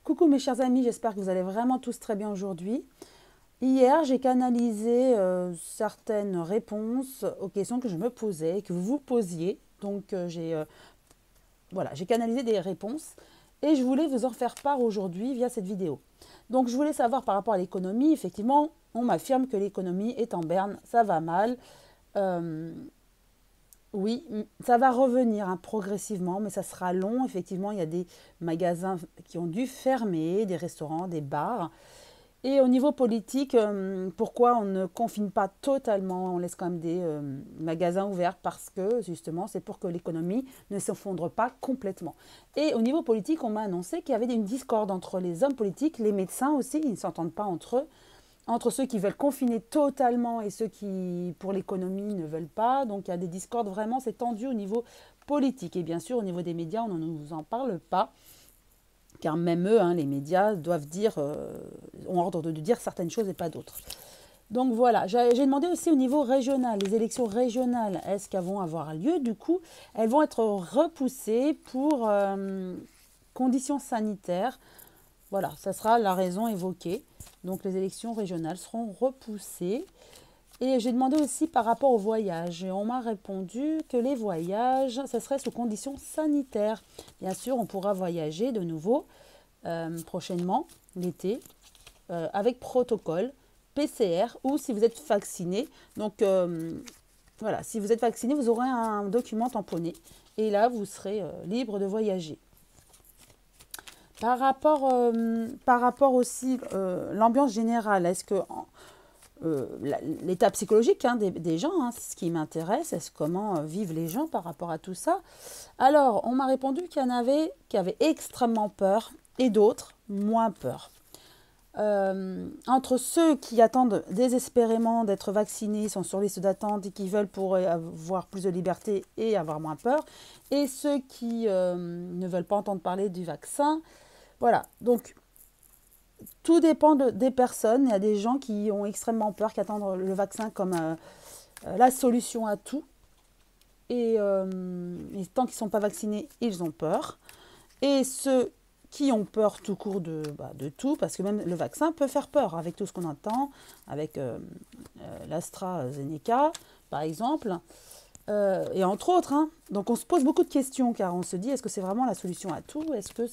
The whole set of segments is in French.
Coucou mes chers amis, j'espère que vous allez vraiment tous très bien aujourd'hui. Hier, j'ai canalisé certaines réponses aux questions que je me posais, que vous vous posiez. Donc, j'ai canalisé des réponses et je voulais vous en faire part aujourd'hui via cette vidéo. Donc, je voulais savoir par rapport à l'économie, effectivement, on m'affirme que l'économie est en berne, ça va mal. Euh, oui, ça va revenir hein, progressivement, mais ça sera long. Effectivement, il y a des magasins qui ont dû fermer, des restaurants, des bars. Et au niveau politique, pourquoi on ne confine pas totalement, on laisse quand même des magasins ouverts parce que justement c'est pour que l'économie ne s'effondre pas complètement. Et au niveau politique, on m'a annoncé qu'il y avait une discorde entre les hommes politiques, les médecins aussi, ils ne s'entendent pas entre eux, entre ceux qui veulent confiner totalement et ceux qui, pour l'économie, ne veulent pas. Donc il y a des discordes vraiment, c'est tendu au niveau politique. Et bien sûr, au niveau des médias, on ne nous en parle pas. Car même eux, hein, les médias, doivent dire, ont ordre de dire certaines choses et pas d'autres. Donc voilà, j'ai demandé aussi au niveau régional, les élections régionales, est-ce qu'elles vont avoir lieu? Du coup, elles vont être repoussées pour conditions sanitaires. Voilà, ça sera la raison évoquée. Donc les élections régionales seront repoussées. Et j'ai demandé aussi par rapport aux voyages. Et on m'a répondu que les voyages, ça serait sous conditions sanitaires. Bien sûr, on pourra voyager de nouveau prochainement, l'été, avec protocole PCR ou si vous êtes vacciné. Donc voilà, si vous êtes vacciné, vous aurez un document tamponné. Et là, vous serez libre de voyager. Par rapport aussi l'ambiance générale, est-ce que l'état psychologique hein, des gens, hein, c'est ce qui m'intéresse, est-ce comment vivent les gens par rapport à tout ça. Alors, on m'a répondu qu'il y en avait qui avaient extrêmement peur et d'autres moins peur. Entre ceux qui attendent désespérément d'être vaccinés, sont sur liste d'attente et qui veulent pour avoir plus de liberté et avoir moins peur, et ceux qui ne veulent pas entendre parler du vaccin. Voilà, donc tout dépend des personnes. Il y a des gens qui ont extrêmement peur, qui attendent le vaccin comme la solution à tout. Et tant qu'ils ne sont pas vaccinés, ils ont peur. Et ceux qui ont peur tout court de tout, parce que même le vaccin peut faire peur avec tout ce qu'on entend, avec l'AstraZeneca, par exemple, et entre autres. Hein. Donc on se pose beaucoup de questions, car on se dit, est-ce que c'est vraiment la solution à tout? Est-ce que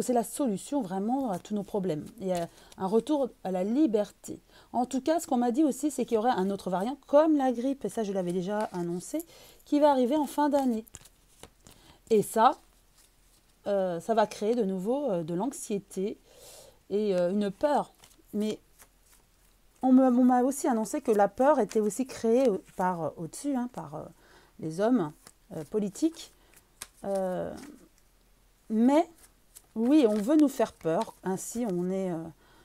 c'est la solution vraiment à tous nos problèmes? Et un retour à la liberté. En tout cas, ce qu'on m'a dit aussi, c'est qu'il y aurait un autre variant, comme la grippe, et ça je l'avais déjà annoncé, qui va arriver en fin d'année. Et ça va créer de nouveau de l'anxiété et une peur. Mais on m'a aussi annoncé que la peur était aussi créée par au-dessus, hein, par les hommes politiques. Mais oui, on veut nous faire peur, ainsi on est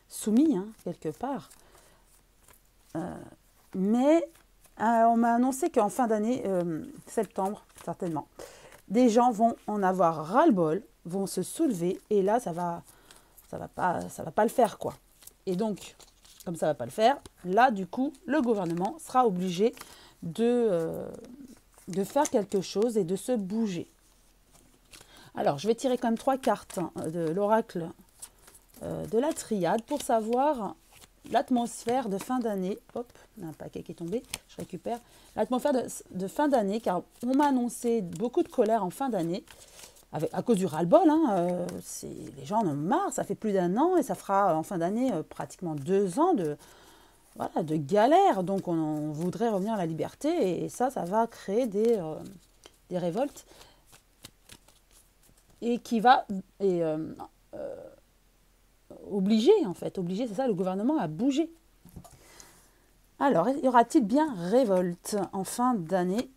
soumis hein, quelque part. Mais on m'a annoncé qu'en fin d'année, septembre certainement, des gens vont en avoir ras-le-bol, vont se soulever et là ça va pas le faire quoi. Et donc, comme ça va pas le faire, là du coup, le gouvernement sera obligé de faire quelque chose et de se bouger. Alors, je vais tirer quand même 3 cartes de l'oracle de la triade pour savoir l'atmosphère de fin d'année. Hop, il y a un paquet qui est tombé, je récupère. L'atmosphère de fin d'année, car on m'a annoncé beaucoup de colère en fin d'année, à cause du ras-le-bol. Hein, les gens en ont marre, ça fait plus d'1 an et ça fera en fin d'année pratiquement 2 ans de galère. Donc on voudrait revenir à la liberté et ça va créer des révoltes. Et qui va obliger, c'est ça, le gouvernement à bouger. Alors, y aura-t-il bien révolte en fin d'année?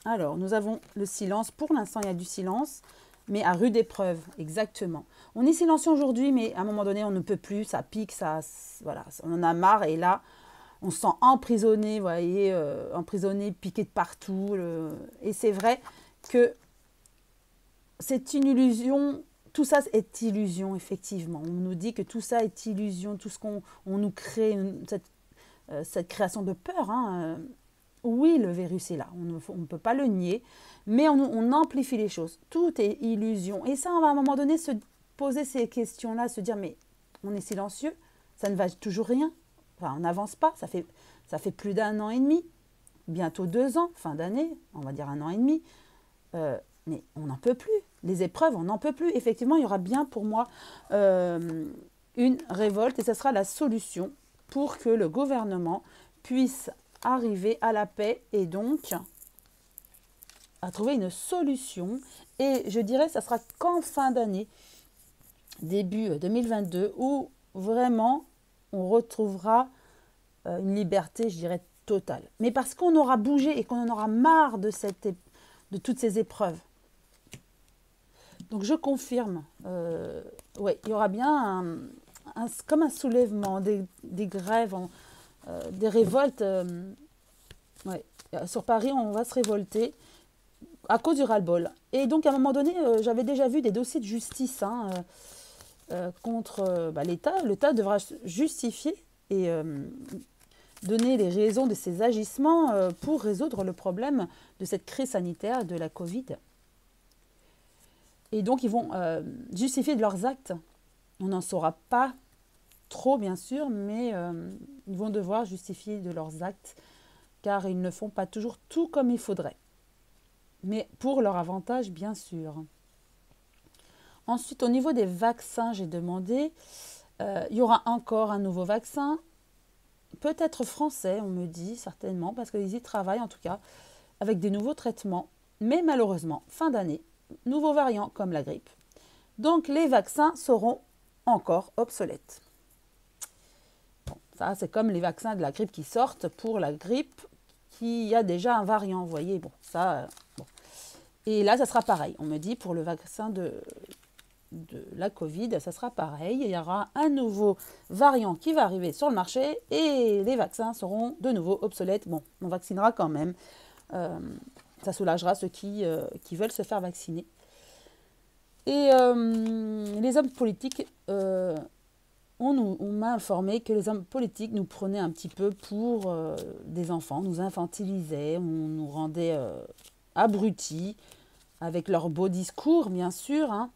Alors, nous avons le silence. Pour l'instant, il y a du silence, mais à rude épreuve, exactement. On est silencieux aujourd'hui, mais à un moment donné, on ne peut plus, ça pique, voilà, on en a marre, et là, on se sent emprisonné, vous voyez, emprisonné, piqué de partout. Et c'est vrai que c'est une illusion, tout ça est illusion, effectivement. On nous dit que tout ça est illusion, tout ce qu'on nous crée, cette création de peur. Hein, Oui, le virus est là, on ne peut pas le nier, mais on amplifie les choses. Tout est illusion. Et ça, on va à un moment donné se poser ces questions-là, se dire, mais on est silencieux, ça ne va toujours rien. Enfin, on n'avance pas, ça fait plus d'un an et demi, bientôt 2 ans, fin d'année, on va dire un an et demi. Mais on n'en peut plus. Les épreuves, on n'en peut plus. Effectivement, il y aura bien pour moi une révolte et ce sera la solution pour que le gouvernement puisse arriver à la paix et donc à trouver une solution. Et je dirais que ça sera qu'en fin d'année, début 2022, où vraiment on retrouvera une liberté, je dirais, totale. Mais parce qu'on aura bougé et qu'on en aura marre de toutes ces épreuves. Donc je confirme, ouais, il y aura bien comme un soulèvement, des grèves, des révoltes. Ouais. Sur Paris, on va se révolter à cause du ras-le-bol. Et donc à un moment donné, j'avais déjà vu des dossiers de justice contre l'État. L'État devra justifier et donner les raisons de ses agissements pour résoudre le problème de cette crise sanitaire de la Covid. Et donc, ils vont justifier de leurs actes. On n'en saura pas trop, bien sûr, mais ils vont devoir justifier de leurs actes, car ils ne font pas toujours tout comme il faudrait. Mais pour leur avantage, bien sûr. Ensuite, au niveau des vaccins, j'ai demandé, il y aura encore un nouveau vaccin, peut-être français, on me dit, certainement, parce qu'ils y travaillent en tout cas, avec des nouveaux traitements. Mais malheureusement, fin d'année, nouveaux variants comme la grippe. Donc les vaccins seront encore obsolètes. Bon, ça c'est comme les vaccins de la grippe qui sortent pour la grippe qui a déjà un variant, vous voyez. Bon, ça, bon. Et là, ça sera pareil. On me dit pour le vaccin de la Covid, ça sera pareil. Il y aura un nouveau variant qui va arriver sur le marché et les vaccins seront de nouveau obsolètes. Bon, on vaccinera quand même. Ça soulagera ceux qui veulent se faire vacciner. Et les hommes politiques, on m'a informé que les hommes politiques nous prenaient un petit peu pour des enfants, nous infantilisaient, on nous rendait abrutis avec leurs beaux discours, bien sûr.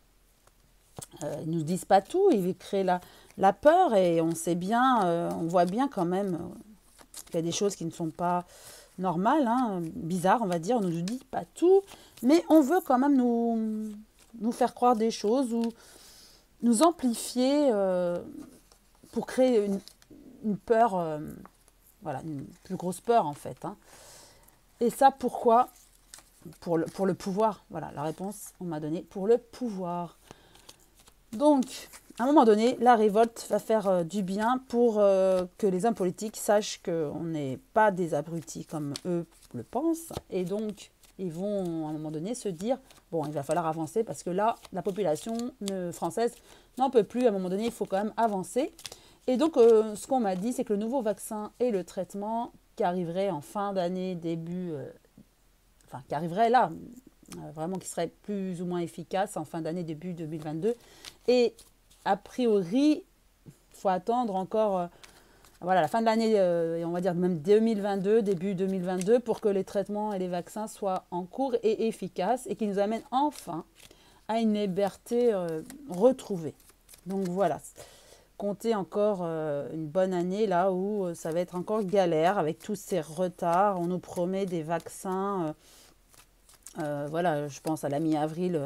Ils ne nous disent pas tout, ils créent la peur et on sait bien, on voit bien quand même qu'il y a des choses qui ne sont pas normales, bizarres, on va dire. On ne nous dit pas tout, mais on veut quand même nous faire croire des choses ou nous amplifier pour créer une peur, voilà, une plus grosse peur en fait. Et ça, pourquoi ? Pour le pouvoir. Voilà, la réponse, on m'a donné pour le pouvoir. Donc, à un moment donné, la révolte va faire du bien pour que les hommes politiques sachent qu'on n'est pas des abrutis comme eux le pensent. Et donc, ils vont à un moment donné se dire, bon, il va falloir avancer parce que là, la population française n'en peut plus. À un moment donné, il faut quand même avancer. Et donc, ce qu'on m'a dit, c'est que le nouveau vaccin et le traitement qui arriverait en fin d'année, qui arriverait là, vraiment qui serait plus ou moins efficace en fin d'année, début 2022. Et a priori, il faut attendre encore la fin de l'année, on va dire même 2022, début 2022, pour que les traitements et les vaccins soient en cours et efficaces et qui nous amènent enfin à une liberté retrouvée. Donc voilà, comptez encore une bonne année là où ça va être encore galère avec tous ces retards. On nous promet des vaccins, je pense à la mi-avril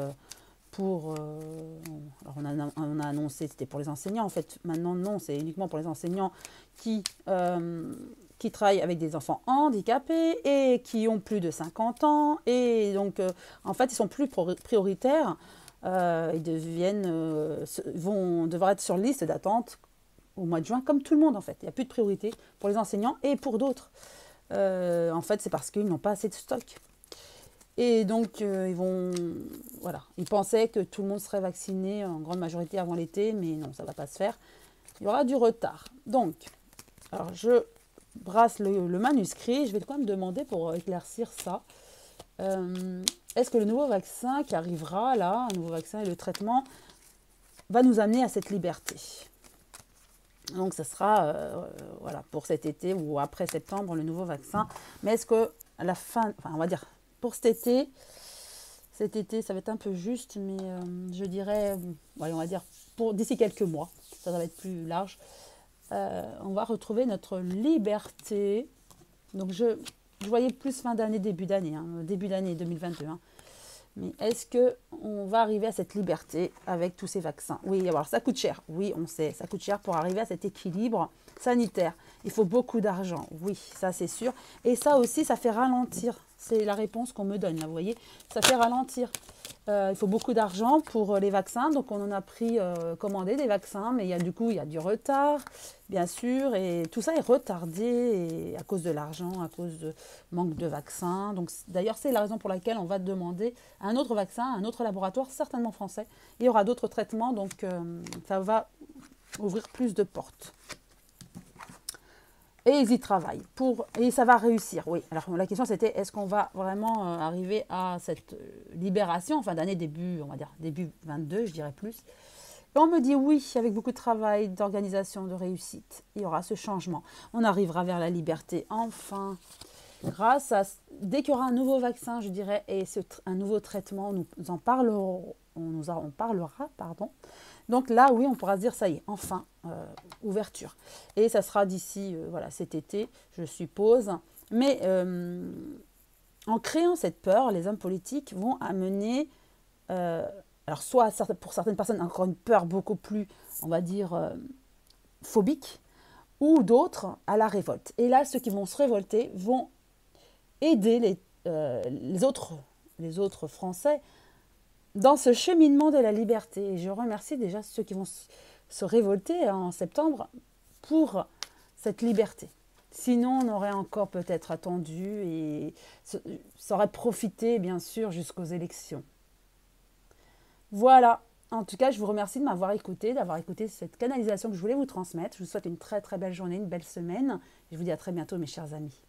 alors on a annoncé, c'était pour les enseignants en fait. Maintenant non, c'est uniquement pour les enseignants qui travaillent avec des enfants handicapés et qui ont plus de 50 ans. Et donc en fait ils sont plus prioritaires. Ils vont devoir être sur liste d'attente au mois de juin comme tout le monde en fait. Il n'y a plus de priorité pour les enseignants et pour d'autres. En fait c'est parce qu'ils n'ont pas assez de stock. Et donc, ils pensaient que tout le monde serait vacciné en grande majorité avant l'été, mais non, ça ne va pas se faire. Il y aura du retard. Donc, alors je brasse le manuscrit. Je vais quand même demander pour éclaircir ça. Est-ce que le nouveau vaccin qui arrivera, là, un nouveau vaccin et le traitement, va nous amener à cette liberté ? Donc, ce sera voilà, pour cet été ou après septembre, le nouveau vaccin. Mais est-ce que à la fin, enfin, on va dire, pour cet été, ça va être un peu juste, mais je dirais, ouais, on va dire, pour d'ici quelques mois, ça va être plus large, on va retrouver notre liberté. Donc, je voyais plus fin d'année, début d'année 2022. Mais est-ce qu'on va arriver à cette liberté avec tous ces vaccins? Oui, alors ça coûte cher. Oui, on sait, ça coûte cher pour arriver à cet équilibre sanitaire. Il faut beaucoup d'argent. Oui, ça c'est sûr. Et ça aussi, ça fait ralentir. C'est la réponse qu'on me donne, là, vous voyez. Ça fait ralentir. Il faut beaucoup d'argent pour les vaccins. Donc, on en a pris, commandé des vaccins. Mais il y a du retard, bien sûr. Et tout ça est retardé à cause de l'argent, à cause de manque de vaccins. Donc, d'ailleurs, c'est la raison pour laquelle on va demander un autre vaccin, un autre laboratoire, certainement français. Il y aura d'autres traitements. Donc, ça va ouvrir plus de portes. Et ils y travaillent. Et ça va réussir, oui. Alors la question c'était, est-ce qu'on va vraiment arriver à cette libération en fin d'année, on va dire début 22, je dirais plus. Et on me dit oui, avec beaucoup de travail, d'organisation, de réussite, il y aura ce changement. On arrivera vers la liberté, enfin. Dès qu'il y aura un nouveau vaccin, je dirais, et un nouveau traitement, nous en parlerons, on parlera, pardon. Donc là, oui, on pourra se dire, ça y est, enfin, ouverture. Et ça sera d'ici, voilà, cet été, je suppose. Mais en créant cette peur, les hommes politiques vont amener, alors soit pour certaines personnes, encore une peur beaucoup plus, on va dire, phobique, ou d'autres à la révolte. Et là, ceux qui vont se révolter vont aider les autres Français dans ce cheminement de la liberté. Et je remercie déjà ceux qui vont se révolter en septembre pour cette liberté. Sinon, on aurait encore peut-être attendu et ça aurait profité, bien sûr, jusqu'aux élections. Voilà. En tout cas, je vous remercie de m'avoir écouté, d'avoir écouté cette canalisation que je voulais vous transmettre. Je vous souhaite une très très belle journée, une belle semaine. Et je vous dis à très bientôt, mes chers amis.